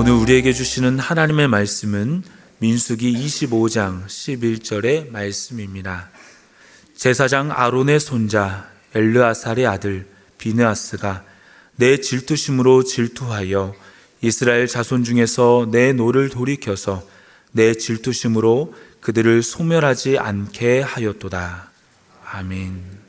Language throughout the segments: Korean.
오늘 우리에게 주시는 하나님의 말씀은 민수기 25장 11절의 말씀입니다. 제사장 아론의 손자 엘르아살의 아들 비느하스가 내 질투심으로 질투하여 이스라엘 자손 중에서 내 노를 돌이켜서 내 질투심으로 그들을 소멸하지 않게 하였도다. 아멘.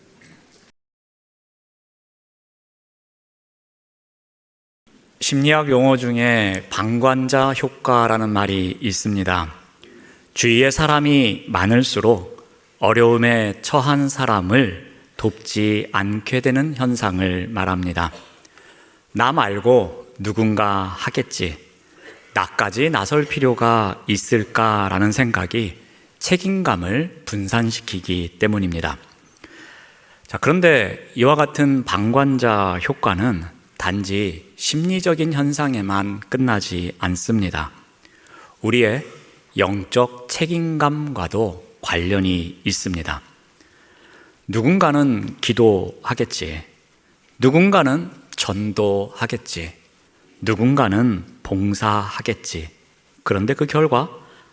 심리학 용어 중에 방관자 효과라는 말이 있습니다. 주위에 사람이 많을수록 어려움에 처한 사람을 돕지 않게 되는 현상을 말합니다. 나 말고 누군가 하겠지, 나까지 나설 필요가 있을까라는 생각이 책임감을 분산시키기 때문입니다. 그런데 이와 같은 방관자 효과는 단지 심리적인 현상에만 끝나지 않습니다. 우리의 영적 책임감과도 관련이 있습니다. 누군가는 기도하겠지, 누군가는 전도하겠지, 누군가는 봉사하겠지. 그런데 그 결과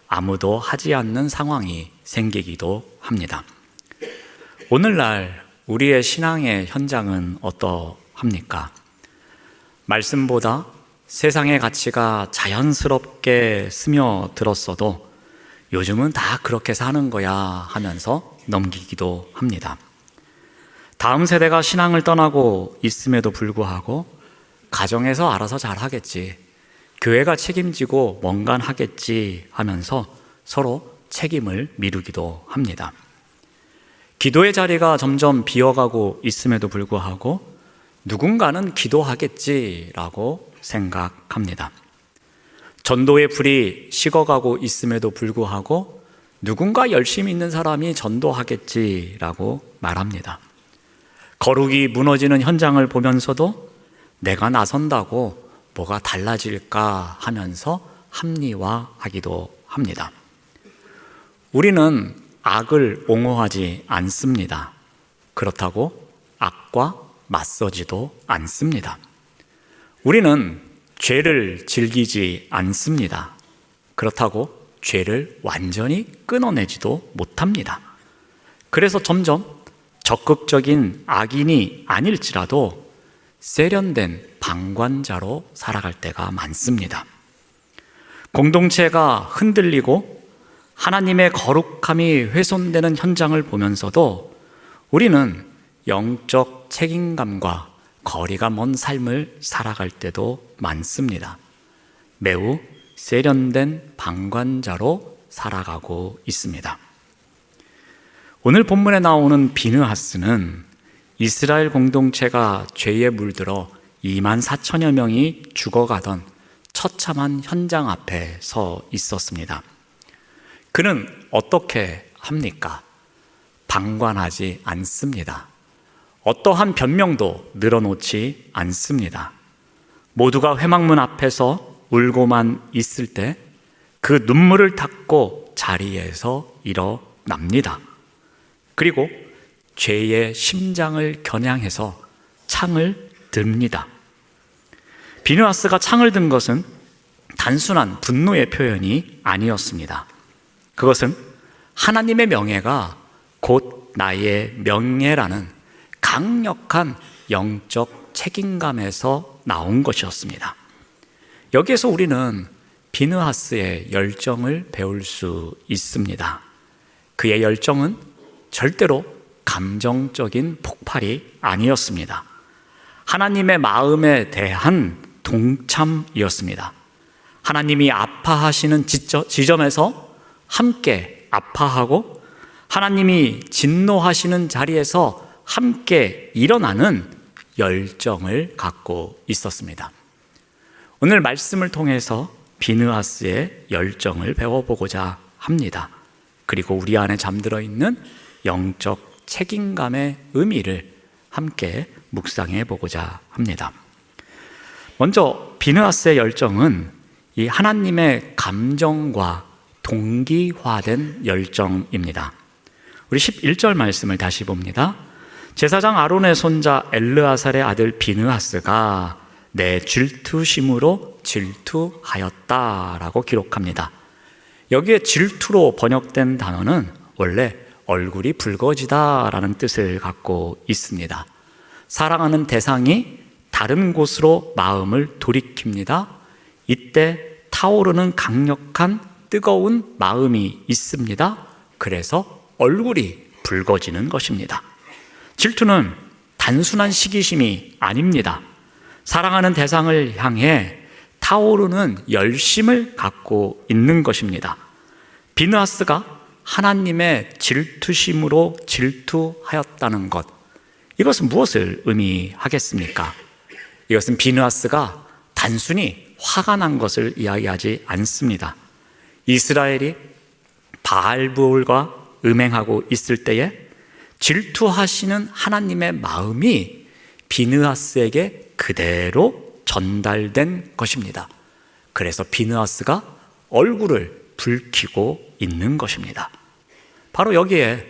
아무도 하지 않는 상황이 생기기도 합니다. 오늘날 우리의 신앙의 현장은 어떠합니까? 말씀보다 세상의 가치가 자연스럽게 스며들었어도 요즘은 다 그렇게 사는 거야 하면서 넘기기도 합니다. 다음 세대가 신앙을 떠나고 있음에도 불구하고 가정에서 알아서 잘 하겠지, 교회가 책임지고 뭔가 하겠지 하면서 서로 책임을 미루기도 합니다. 기도의 자리가 점점 비어가고 있음에도 불구하고 누군가는 기도하겠지라고 생각합니다. 전도의 불이 식어가고 있음에도 불구하고 누군가 열심히 있는 사람이 전도하겠지라고 말합니다. 거룩이 무너지는 현장을 보면서도 내가 나선다고 뭐가 달라질까 하면서 합리화하기도 합니다. 우리는 악을 옹호하지 않습니다. 그렇다고 악과 맞서지도 않습니다. 우리는 죄를 즐기지 않습니다. 그렇다고 죄를 완전히 끊어내지도 못합니다. 그래서 점점 적극적인 악인이 아닐지라도 세련된 방관자로 살아갈 때가 많습니다. 공동체가 흔들리고 하나님의 거룩함이 훼손되는 현장을 보면서도 우리는 영적 책임감과 거리가 먼 삶을 살아갈 때도 많습니다. 매우 세련된 방관자로 살아가고 있습니다. 오늘 본문에 나오는 비느하스는 이스라엘 공동체가 죄에 물들어 24,000여 명이 죽어가던 처참한 현장 앞에 서 있었습니다. 그는 어떻게 합니까? 방관하지 않습니다. 어떠한 변명도 늘어놓지 않습니다. 모두가 회막문 앞에서 울고만 있을 때 그 눈물을 닦고 자리에서 일어납니다. 그리고 죄의 심장을 겨냥해서 창을 듭니다. 비느하스가 창을 든 것은 단순한 분노의 표현이 아니었습니다. 그것은 하나님의 명예가 곧 나의 명예라는 강력한 영적 책임감에서 나온 것이었습니다. 여기에서 우리는 비느하스의 열정을 배울 수 있습니다. 그의 열정은 절대로 감정적인 폭발이 아니었습니다. 하나님의 마음에 대한 동참이었습니다. 하나님이 아파하시는 지점에서 함께 아파하고 하나님이 진노하시는 자리에서 함께 일어나는 열정을 갖고 있었습니다. 오늘 말씀을 통해서 비느하스의 열정을 배워보고자 합니다. 그리고 우리 안에 잠들어 있는 영적 책임감의 의미를 함께 묵상해 보고자 합니다. 먼저 비느하스의 열정은 이 하나님의 감정과 동기화된 열정입니다. 우리 11절 말씀을 다시 봅니다. 제사장 아론의 손자 엘르아살의 아들 비느하스가 내 질투심으로 질투하였다라고 기록합니다. 여기에 질투로 번역된 단어는 원래 얼굴이 붉어지다라는 뜻을 갖고 있습니다. 사랑하는 대상이 다른 곳으로 마음을 돌이킵니다. 이때 타오르는 강력한 뜨거운 마음이 있습니다. 그래서 얼굴이 붉어지는 것입니다. 질투는 단순한 시기심이 아닙니다. 사랑하는 대상을 향해 타오르는 열심을 갖고 있는 것입니다. 비느하스가 하나님의 질투심으로 질투하였다는 것, 이것은 무엇을 의미하겠습니까? 이것은 비느하스가 단순히 화가 난 것을 이야기하지 않습니다. 이스라엘이 바알브올과 음행하고 있을 때에 질투하시는 하나님의 마음이 비느하스에게 그대로 전달된 것입니다. 그래서 비느하스가 얼굴을 붉히고 있는 것입니다. 바로 여기에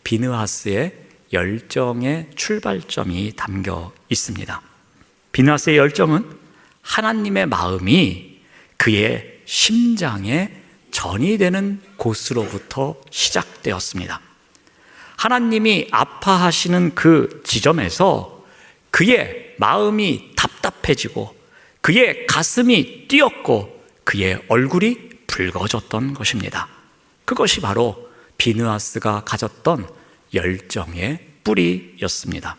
비느하스의 열정의 출발점이 담겨 있습니다. 비느하스의 열정은 하나님의 마음이 그의 심장에 전이 되는 곳으로부터 시작되었습니다. 하나님이 아파하시는 그 지점에서 그의 마음이 답답해지고 그의 가슴이 뛰었고 그의 얼굴이 붉어졌던 것입니다. 그것이 바로 비느하스가 가졌던 열정의 뿌리였습니다.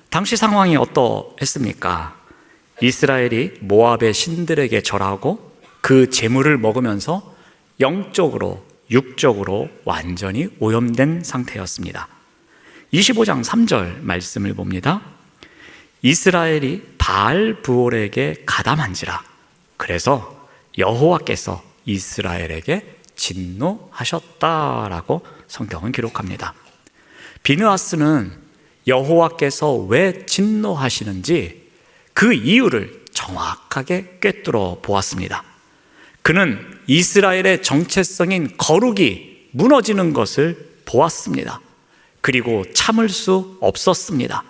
당시 상황이 어떠했습니까? 이스라엘이 모압의 신들에게 절하고 그 재물을 먹으면서 영적으로 육적으로 완전히 오염된 상태였습니다. 25장 3절 말씀을 봅니다. 이스라엘이 바알브올에게 가담한지라. 그래서 여호와께서 이스라엘에게 진노하셨다라고 성경은 기록합니다. 비느하스는 여호와께서 왜 진노하시는지 그 이유를 정확하게 꿰뚫어 보았습니다. 그는 이스라엘의 정체성인 거룩이 무너지는 것을 보았습니다. 그리고 참을 수 없었습니다.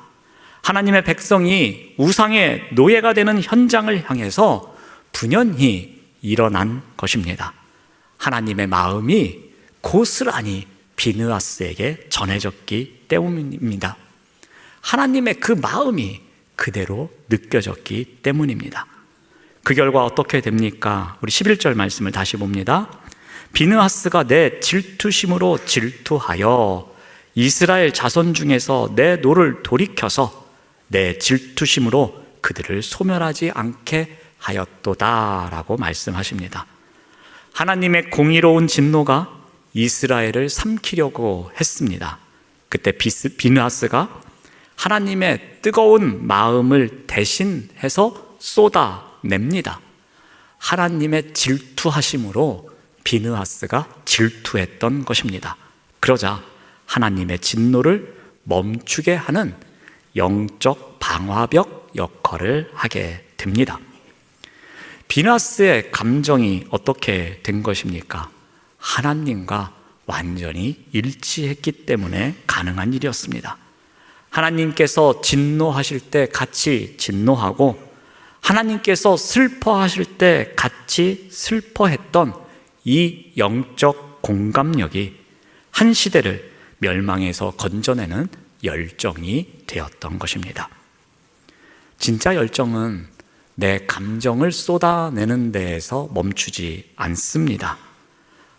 하나님의 백성이 우상의 노예가 되는 현장을 향해서 분연히 일어난 것입니다. 하나님의 마음이 고스란히 비느하스에게 전해졌기 때문입니다. 하나님의 그 마음이 그대로 느껴졌기 때문입니다. 그 결과 어떻게 됩니까? 우리 11절 말씀을 다시 봅니다. 비느하스가 내 질투심으로 질투하여 이스라엘 자손 중에서 내 노를 돌이켜서 내 질투심으로 그들을 소멸하지 않게 하였도다라고 말씀하십니다. 하나님의 공의로운 진노가 이스라엘을 삼키려고 했습니다. 그때 비느하스가 하나님의 뜨거운 마음을 대신해서 쏟아냅니다. 하나님의 질투하심으로 비느하스가 질투했던 것입니다. 그러자 하나님의 진노를 멈추게 하는 영적 방화벽 역할을 하게 됩니다. 비느하스의 감정이 어떻게 된 것입니까? 하나님과 완전히 일치했기 때문에 가능한 일이었습니다. 하나님께서 진노하실 때 같이 진노하고 하나님께서 슬퍼하실 때 같이 슬퍼했던 이 영적 공감력이 한 시대를 멸망에서 건져내는 열정이 되었던 것입니다. 진짜 열정은 내 감정을 쏟아내는 데에서 멈추지 않습니다.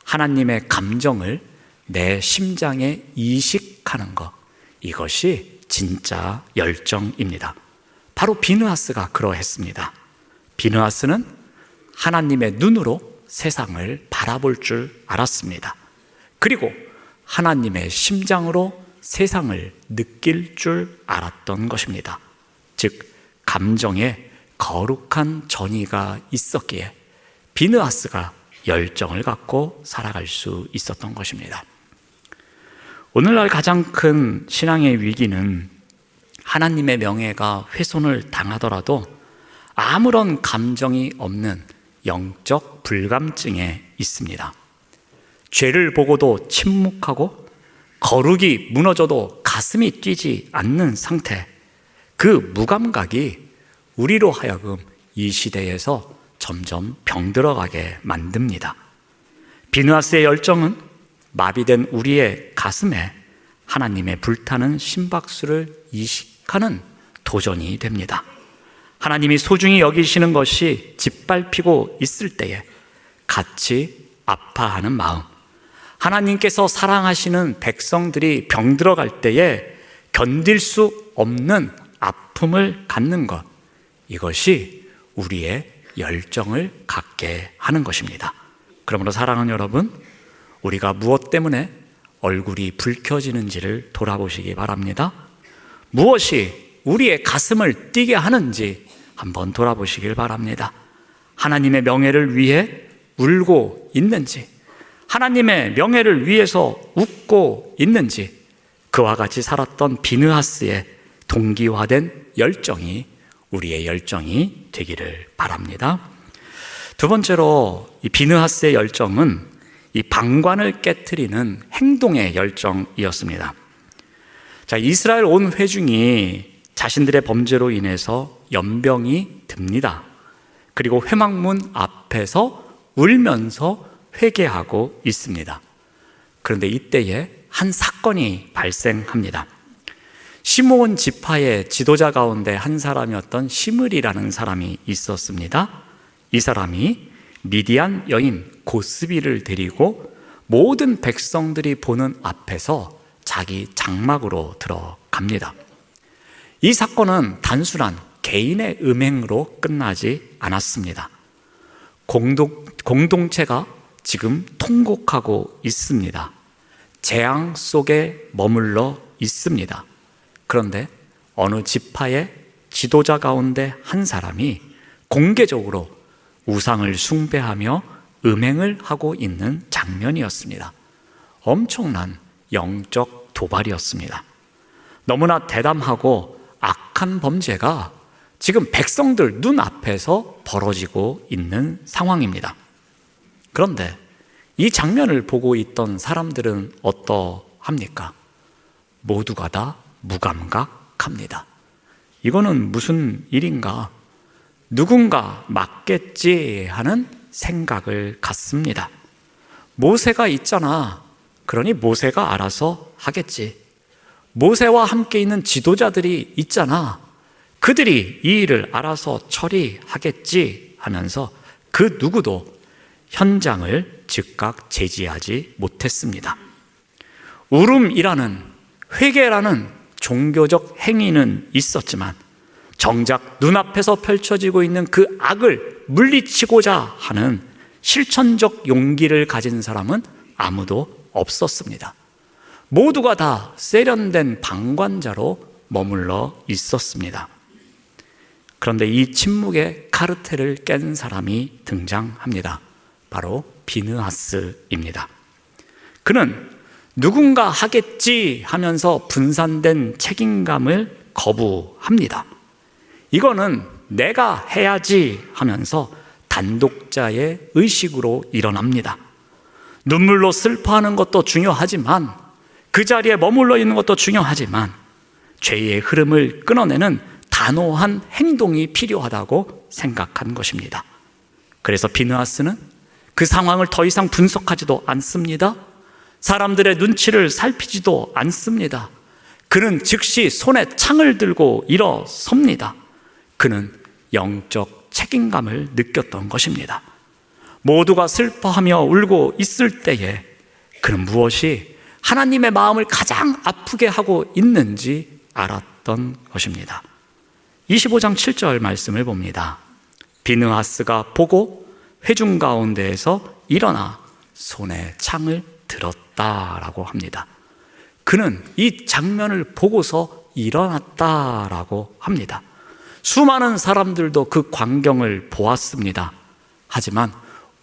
하나님의 감정을 내 심장에 이식하는 것, 이것이 진짜 열정입니다. 바로 비느하스가 그러했습니다. 비느하스는 하나님의 눈으로 세상을 바라볼 줄 알았습니다. 그리고 하나님의 심장으로 세상을 느낄 줄 알았던 것입니다. 즉, 감정에 거룩한 전이가 있었기에 비느하스가 열정을 갖고 살아갈 수 있었던 것입니다. 오늘날 가장 큰 신앙의 위기는 하나님의 명예가 훼손을 당하더라도 아무런 감정이 없는 영적 불감증에 있습니다. 죄를 보고도 침묵하고 거룩이 무너져도 가슴이 뛰지 않는 상태, 그 무감각이 우리로 하여금 이 시대에서 점점 병들어가게 만듭니다. 비느하스의 열정은 마비된 우리의 가슴에 하나님의 불타는 심박수를 이식하는 도전이 됩니다. 하나님이 소중히 여기시는 것이 짓밟히고 있을 때에 같이 아파하는 마음, 하나님께서 사랑하시는 백성들이 병들어갈 때에 견딜 수 없는 아픔을 갖는 것, 이것이 우리의 열정을 갖게 하는 것입니다. 그러므로 사랑하는 여러분, 우리가 무엇 때문에 얼굴이 붉혀지는지를 돌아보시기 바랍니다. 무엇이 우리의 가슴을 뛰게 하는지 한번 돌아보시길 바랍니다. 하나님의 명예를 위해 울고 있는지, 하나님의 명예를 위해서 웃고 있는지, 그와 같이 살았던 비느하스의 동기화된 열정이 우리의 열정이 되기를 바랍니다. 두 번째로 이 비느하스의 열정은 이 방관을 깨트리는 행동의 열정이었습니다. 자, 이스라엘 온 회중이 자신들의 범죄로 인해서 연병이 듭니다. 그리고 회막문 앞에서 울면서 회개하고 있습니다. 그런데 이때에 한 사건이 발생합니다. 시므온 지파의 지도자 가운데 한 사람이었던 시므리라는 사람이 있었습니다. 이 사람이 미디안 여인 고스비를 데리고 모든 백성들이 보는 앞에서 자기 장막으로 들어갑니다. 이 사건은 단순한 개인의 음행으로 끝나지 않았습니다. 공동체가 지금 통곡하고 있습니다. 재앙 속에 머물러 있습니다. 그런데 어느 지파의 지도자 가운데 한 사람이 공개적으로 우상을 숭배하며 음행을 하고 있는 장면이었습니다. 엄청난 영적 도발이었습니다. 너무나 대담하고 악한 범죄가 지금 백성들 눈앞에서 벌어지고 있는 상황입니다. 그런데 이 장면을 보고 있던 사람들은 어떠합니까? 모두가 다 무감각합니다. 이거는 무슨 일인가? 누군가 맞겠지 하는 생각을 갖습니다. 모세가 있잖아. 그러니 모세가 알아서 하겠지. 모세와 함께 있는 지도자들이 있잖아. 그들이 이 일을 알아서 처리하겠지 하면서 그 누구도 현장을 즉각 제지하지 못했습니다. 울음이라는, 회개라는 종교적 행위는 있었지만 정작 눈앞에서 펼쳐지고 있는 그 악을 물리치고자 하는 실천적 용기를 가진 사람은 아무도 없었습니다. 모두가 다 세련된 방관자로 머물러 있었습니다. 그런데 이 침묵의 카르텔을 깬 사람이 등장합니다. 바로 비느하스입니다. 그는 누군가 하겠지 하면서 분산된 책임감을 거부합니다. 이거는 내가 해야지 하면서 단독자의 의식으로 일어납니다. 눈물로 슬퍼하는 것도 중요하지만, 그 자리에 머물러 있는 것도 중요하지만, 죄의 흐름을 끊어내는 단호한 행동이 필요하다고 생각한 것입니다. 그래서 비느하스는 그 상황을 더 이상 분석하지도 않습니다. 사람들의 눈치를 살피지도 않습니다. 그는 즉시 손에 창을 들고 일어섭니다. 그는 영적 책임감을 느꼈던 것입니다. 모두가 슬퍼하며 울고 있을 때에 그는 무엇이 하나님의 마음을 가장 아프게 하고 있는지 알았던 것입니다. 25장 7절 말씀을 봅니다. 비느하스가 보고 회중 가운데에서 일어나 손에 창을 들었다라고 합니다. 그는 이 장면을 보고서 일어났다라고 합니다. 수많은 사람들도 그 광경을 보았습니다. 하지만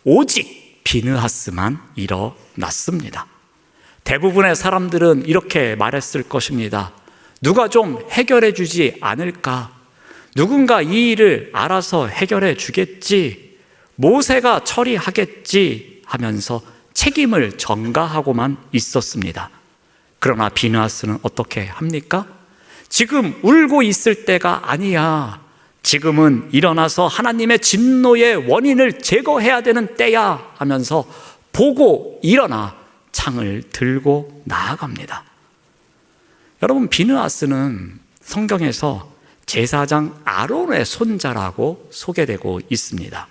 오직 비느하스만 일어났습니다. 대부분의 사람들은 이렇게 말했을 것입니다. 누가 좀 해결해 주지 않을까? 누군가 이 일을 알아서 해결해 주겠지, 모세가 처리하겠지 하면서 책임을 전가하고만 있었습니다. 그러나 비느하스는 어떻게 합니까? 지금 울고 있을 때가 아니야. 지금은 일어나서 하나님의 진노의 원인을 제거해야 되는 때야 하면서 보고 일어나 창을 들고 나아갑니다. 여러분, 비느하스는 성경에서 제사장 아론의 손자라고 소개되고 있습니다.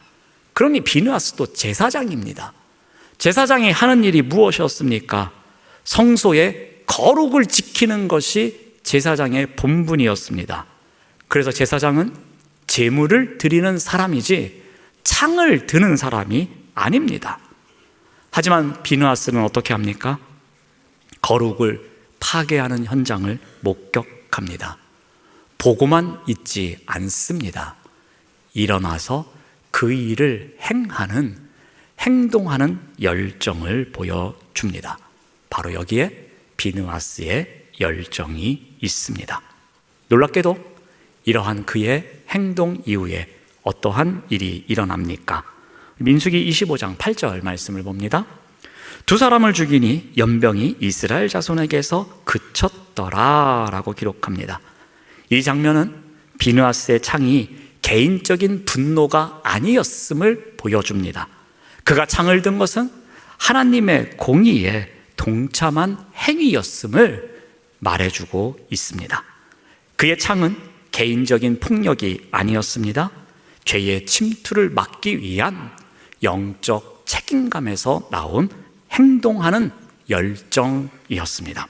그러니 비느하스도 제사장입니다. 제사장이 하는 일이 무엇이었습니까? 성소의 거룩을 지키는 것이 제사장의 본분이었습니다. 그래서 제사장은 제물을 드리는 사람이지 창을 드는 사람이 아닙니다. 하지만 비느하스는 어떻게 합니까? 거룩을 파괴하는 현장을 목격합니다. 보고만 있지 않습니다. 일어나서 그 일을 행동하는 열정을 보여줍니다. 바로 여기에 비느하스의 열정이 있습니다. 놀랍게도 이러한 그의 행동 이후에 어떠한 일이 일어납니까? 민수기 25장 8절 말씀을 봅니다. 두 사람을 죽이니 연병이 이스라엘 자손에게서 그쳤더라 라고 기록합니다. 이 장면은 비느하스의 창이 개인적인 분노가 아니었음을 보여줍니다. 그가 창을 든 것은 하나님의 공의에 동참한 행위였음을 말해주고 있습니다. 그의 창은 개인적인 폭력이 아니었습니다. 죄의 침투를 막기 위한 영적 책임감에서 나온 행동하는 열정이었습니다.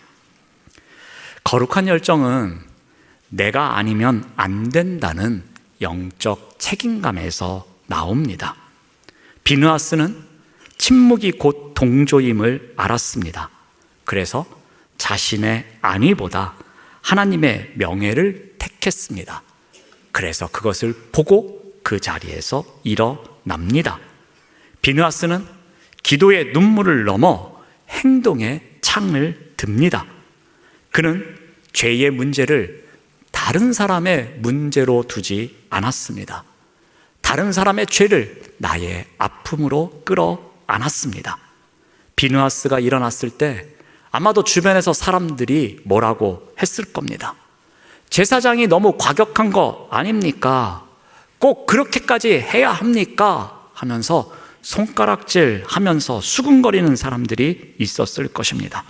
거룩한 열정은 내가 아니면 안 된다는 영적 책임감에서 나옵니다. 비느하스는 침묵이 곧 동조임을 알았습니다. 그래서 자신의 안위보다 하나님의 명예를 택했습니다. 그래서 그것을 보고 그 자리에서 일어납니다. 비느하스는 기도의 눈물을 넘어 행동의 창을 듭니다. 그는 죄의 문제를 다른 사람의 문제로 두지 않았습니다. 다른 사람의 죄를 나의 아픔으로 끌어안았습니다. 비느하스가 일어났을 때 아마도 주변에서 사람들이 뭐라고 했을 겁니다. 제사장이 너무 과격한 거 아닙니까? 꼭 그렇게까지 해야 합니까? 하면서 손가락질 하면서 수군거리는 사람들이 있었을 것입니다.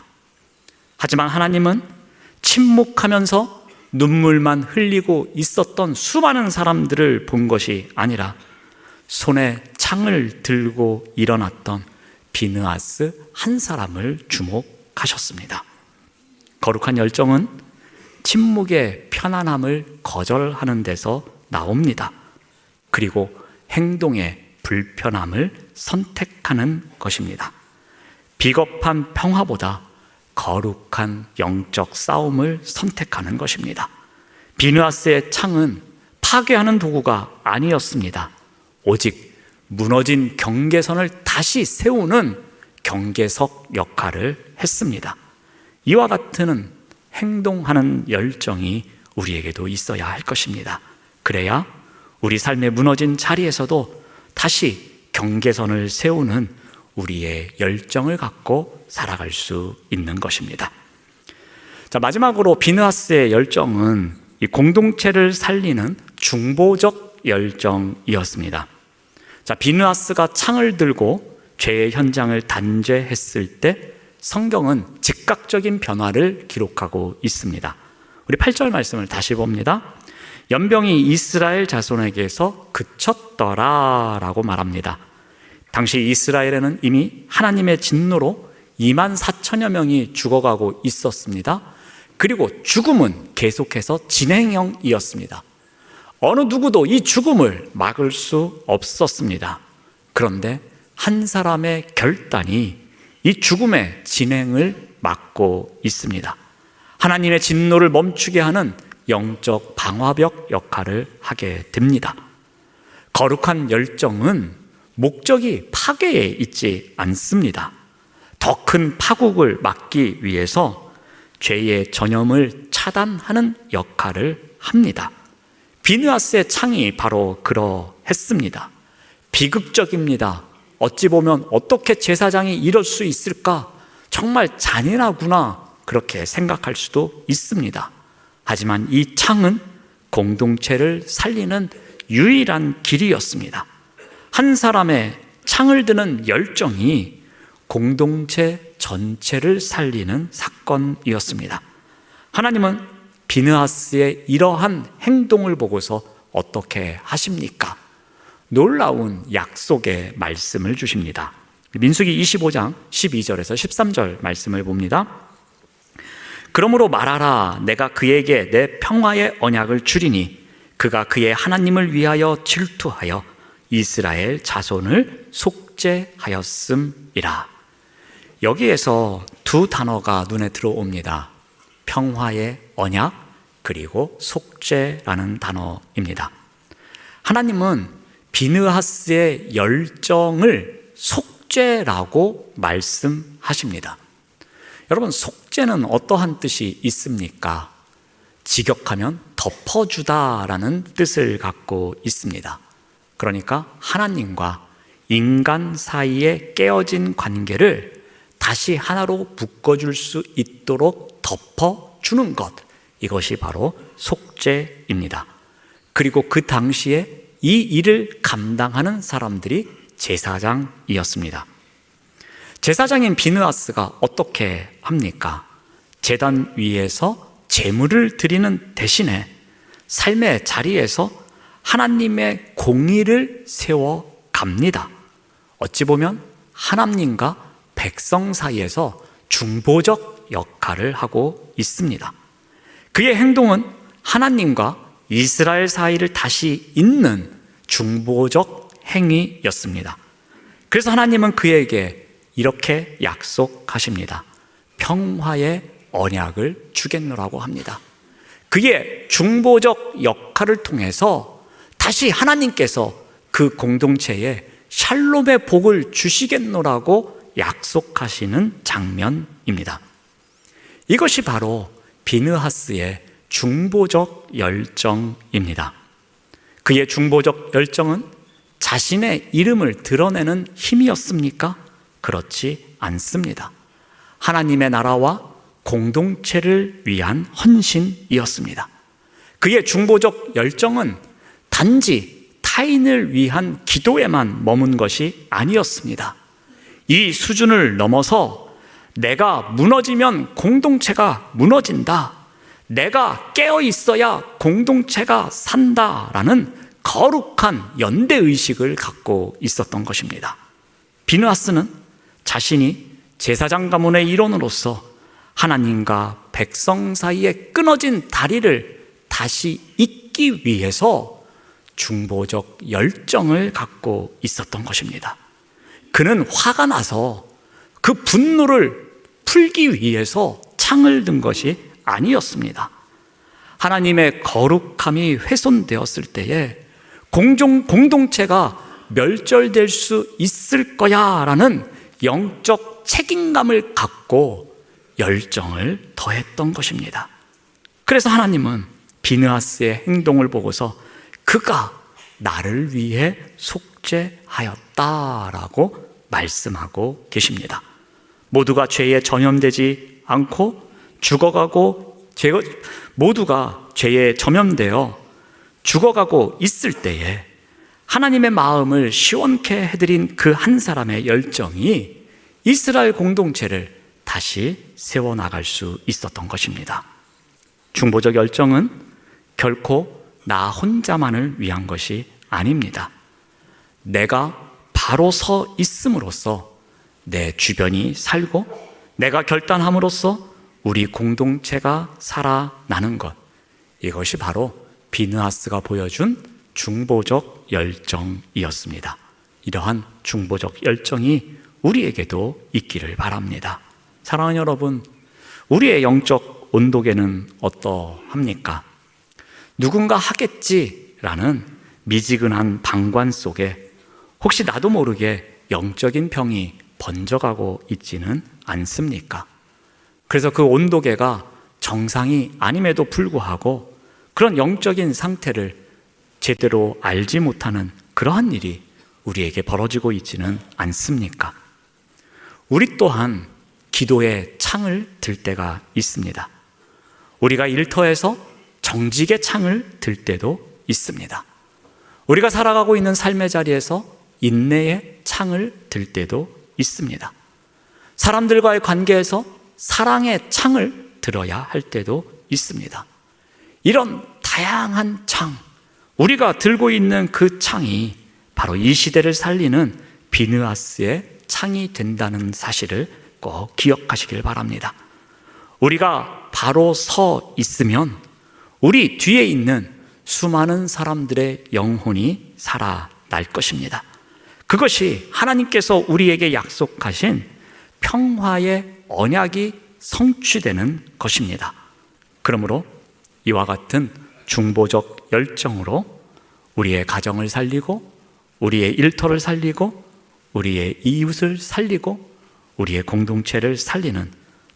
하지만 하나님은 침묵하면서 눈물만 흘리고 있었던 수많은 사람들을 본 것이 아니라 손에 창을 들고 일어났던 비느하스 한 사람을 주목하셨습니다. 거룩한 열정은 침묵의 편안함을 거절하는 데서 나옵니다. 그리고 행동의 불편함을 선택하는 것입니다. 비겁한 평화보다 거룩한 영적 싸움을 선택하는 것입니다. 비느하스의 창은 파괴하는 도구가 아니었습니다. 오직 무너진 경계선을 다시 세우는 경계석 역할을 했습니다. 이와 같은 행동하는 열정이 우리에게도 있어야 할 것입니다. 그래야 우리 삶의 무너진 자리에서도 다시 경계선을 세우는 우리의 열정을 갖고 살아갈 수 있는 것입니다. 자, 마지막으로 비느하스의 열정은 이 공동체를 살리는 중보적 열정이었습니다. 자, 비느하스가 창을 들고 죄의 현장을 단죄했을 때 성경은 즉각적인 변화를 기록하고 있습니다. 우리 8절 말씀을 다시 봅니다. 연병이 이스라엘 자손에게서 그쳤더라 라고 말합니다. 당시 이스라엘에는 이미 하나님의 진노로 24,000여 명이 죽어가고 있었습니다. 그리고 죽음은 계속해서 진행형이었습니다. 어느 누구도 이 죽음을 막을 수 없었습니다. 그런데 한 사람의 결단이 이 죽음의 진행을 막고 있습니다. 하나님의 진노를 멈추게 하는 영적 방화벽 역할을 하게 됩니다. 거룩한 열정은 목적이 파괴에 있지 않습니다. 더 큰 파국을 막기 위해서 죄의 전염을 차단하는 역할을 합니다. 비느하스의 창이 바로 그러했습니다. 비극적입니다. 어찌 보면 어떻게 제사장이 이럴 수 있을까? 정말 잔인하구나. 그렇게 생각할 수도 있습니다. 하지만 이 창은 공동체를 살리는 유일한 길이었습니다. 한 사람의 창을 드는 열정이 공동체 전체를 살리는 사건이었습니다. 하나님은 비느하스의 이러한 행동을 보고서 어떻게 하십니까? 놀라운 약속의 말씀을 주십니다. 민수기 25장 12절에서 13절 말씀을 봅니다. 그러므로 말하라. 내가 그에게 내 평화의 언약을 주리니 그가 그의 하나님을 위하여 질투하여 이스라엘 자손을 속죄하였음이라. 여기에서 두 단어가 눈에 들어옵니다. 평화의 언약 그리고 속죄라는 단어입니다. 하나님은 비느하스의 열정을 속죄라고 말씀하십니다. 여러분, 속죄는 어떠한 뜻이 있습니까? 직역하면 덮어주다라는 뜻을 갖고 있습니다. 그러니까 하나님과 인간 사이에 깨어진 관계를 다시 하나로 묶어줄 수 있도록 덮어주는 것, 이것이 바로 속죄입니다. 그리고 그 당시에 이 일을 감당하는 사람들이 제사장이었습니다. 제사장인 비느하스가 어떻게 합니까? 제단 위에서 제물을 드리는 대신에 삶의 자리에서 하나님의 공의를 세워갑니다. 어찌 보면 하나님과 백성 사이에서 중보적 역할을 하고 있습니다. 그의 행동은 하나님과 이스라엘 사이를 다시 잇는 중보적 행위였습니다. 그래서 하나님은 그에게 이렇게 약속하십니다. 평화의 언약을 주겠노라고 합니다. 그의 중보적 역할을 통해서 다시 하나님께서 그 공동체에 샬롬의 복을 주시겠노라고 약속하시는 장면입니다. 이것이 바로 비느하스의 중보적 열정입니다. 그의 중보적 열정은 자신의 이름을 드러내는 힘이었습니까? 그렇지 않습니다. 하나님의 나라와 공동체를 위한 헌신이었습니다. 그의 중보적 열정은 단지 타인을 위한 기도에만 머문 것이 아니었습니다. 이 수준을 넘어서 내가 무너지면 공동체가 무너진다, 내가 깨어 있어야 공동체가 산다라는 거룩한 연대의식을 갖고 있었던 것입니다. 비느하스는 자신이 제사장 가문의 일원으로서 하나님과 백성 사이에 끊어진 다리를 다시 잇기 위해서 중보적 열정을 갖고 있었던 것입니다. 그는 화가 나서 그 분노를 풀기 위해서 창을 든 것이 아니었습니다. 하나님의 거룩함이 훼손되었을 때에 공동체가 멸절될 수 있을 거야 라는 영적 책임감을 갖고 열정을 더했던 것입니다. 그래서 하나님은 비느하스의 행동을 보고서 그가 나를 위해 속죄하였다라고 말씀하고 계십니다. 모두가 죄에 전염되지 않고 죽어가고 모두가 죄에 전염되어 죽어가고 있을 때에 하나님의 마음을 시원케 해드린 그 한 사람의 열정이 이스라엘 공동체를 다시 세워나갈 수 있었던 것입니다. 중보적 열정은 결코 나 혼자만을 위한 것이 아닙니다. 내가 바로 서 있음으로써 내 주변이 살고 내가 결단함으로써 우리 공동체가 살아나는 것, 이것이 바로 비느하스가 보여준 중보적 열정이었습니다. 이러한 중보적 열정이 우리에게도 있기를 바랍니다. 사랑하는 여러분, 우리의 영적 온도계는 어떠합니까? 누군가 하겠지라는 미지근한 방관 속에 혹시 나도 모르게 영적인 병이 번져가고 있지는 않습니까? 그래서 그 온도계가 정상이 아님에도 불구하고 그런 영적인 상태를 제대로 알지 못하는 그러한 일이 우리에게 벌어지고 있지는 않습니까? 우리 또한 기도의 창을 들 때가 있습니다. 우리가 일터에서 정직의 창을 들 때도 있습니다. 우리가 살아가고 있는 삶의 자리에서 인내의 창을 들 때도 있습니다. 사람들과의 관계에서 사랑의 창을 들어야 할 때도 있습니다. 이런 다양한 창, 우리가 들고 있는 그 창이 바로 이 시대를 살리는 비느하스의 창이 된다는 사실을 꼭 기억하시길 바랍니다. 우리가 바로 서 있으면 우리 뒤에 있는 수많은 사람들의 영혼이 살아날 것입니다. 그것이 하나님께서 우리에게 약속하신 평화의 언약이 성취되는 것입니다. 그러므로 이와 같은 중보적 열정으로 우리의 가정을 살리고 우리의 일터를 살리고 우리의 이웃을 살리고 우리의 공동체를 살리는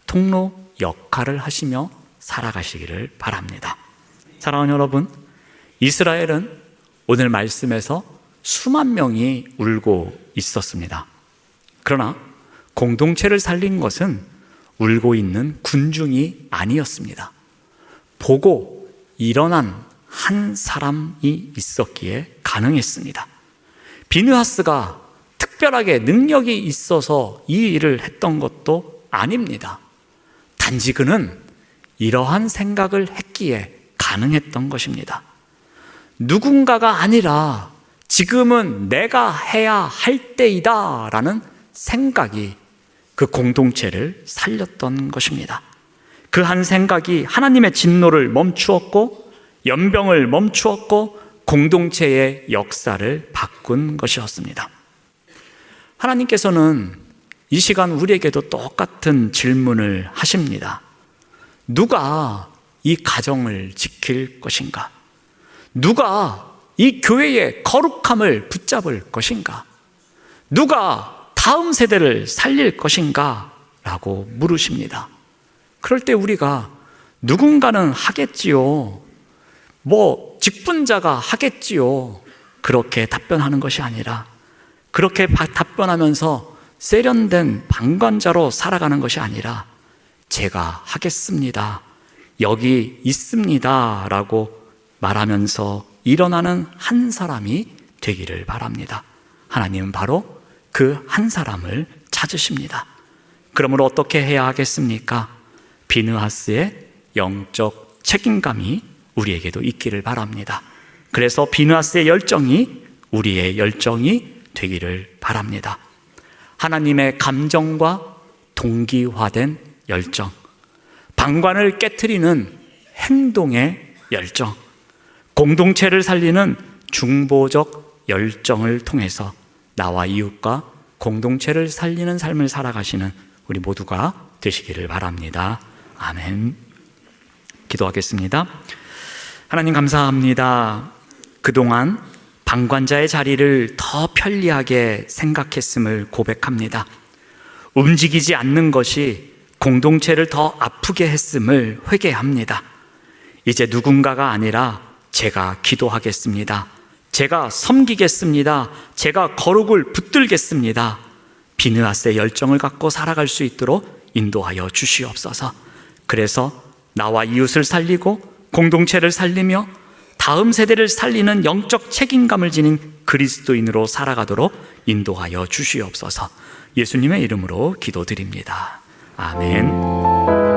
통로 역할을 하시며 살아가시기를 바랍니다. 사랑하는 여러분, 이스라엘은 오늘 말씀에서 수만 명이 울고 있었습니다. 그러나 공동체를 살린 것은 울고 있는 군중이 아니었습니다. 보고 일어난 한 사람이 있었기에 가능했습니다. 비느하스가 특별하게 능력이 있어서 이 일을 했던 것도 아닙니다. 단지 그는 이러한 생각을 했기에 가능했던 것입니다. 누군가가 아니라 지금은 내가 해야 할 때이다 라는 생각이 그 공동체를 살렸던 것입니다. 그 한 생각이 하나님의 진노를 멈추었고 연병을 멈추었고 공동체의 역사를 바꾼 것이었습니다. 하나님께서는 이 시간 우리에게도 똑같은 질문을 하십니다. 누가 이 가정을 지킬 것인가? 누가 이 교회의 거룩함을 붙잡을 것인가? 누가 다음 세대를 살릴 것인가? 라고 물으십니다. 그럴 때 우리가 누군가는 하겠지요. 직분자가 하겠지요. 그렇게 답변하는 것이 아니라 그렇게 답변하면서 세련된 방관자로 살아가는 것이 아니라 제가 하겠습니다. 여기 있습니다. 라고 말하면서 일어나는 한 사람이 되기를 바랍니다. 하나님은 바로 그 한 사람을 찾으십니다. 그러므로 어떻게 해야 하겠습니까? 비느하스의 영적 책임감이 우리에게도 있기를 바랍니다. 그래서 비느하스의 열정이 우리의 열정이 되기를 바랍니다. 하나님의 감정과 동기화된 열정, 방관을 깨트리는 행동의 열정, 공동체를 살리는 중보적 열정을 통해서 나와 이웃과 공동체를 살리는 삶을 살아가시는 우리 모두가 되시기를 바랍니다. 아멘. 기도하겠습니다. 하나님 감사합니다. 그동안 방관자의 자리를 더 편리하게 생각했음을 고백합니다. 움직이지 않는 것이 공동체를 더 아프게 했음을 회개합니다. 이제 누군가가 아니라 제가 기도하겠습니다. 제가 섬기겠습니다. 제가 거룩을 붙들겠습니다. 비느하스의 열정을 갖고 살아갈 수 있도록 인도하여 주시옵소서. 그래서 나와 이웃을 살리고 공동체를 살리며 다음 세대를 살리는 영적 책임감을 지닌 그리스도인으로 살아가도록 인도하여 주시옵소서. 예수님의 이름으로 기도드립니다. 아멘.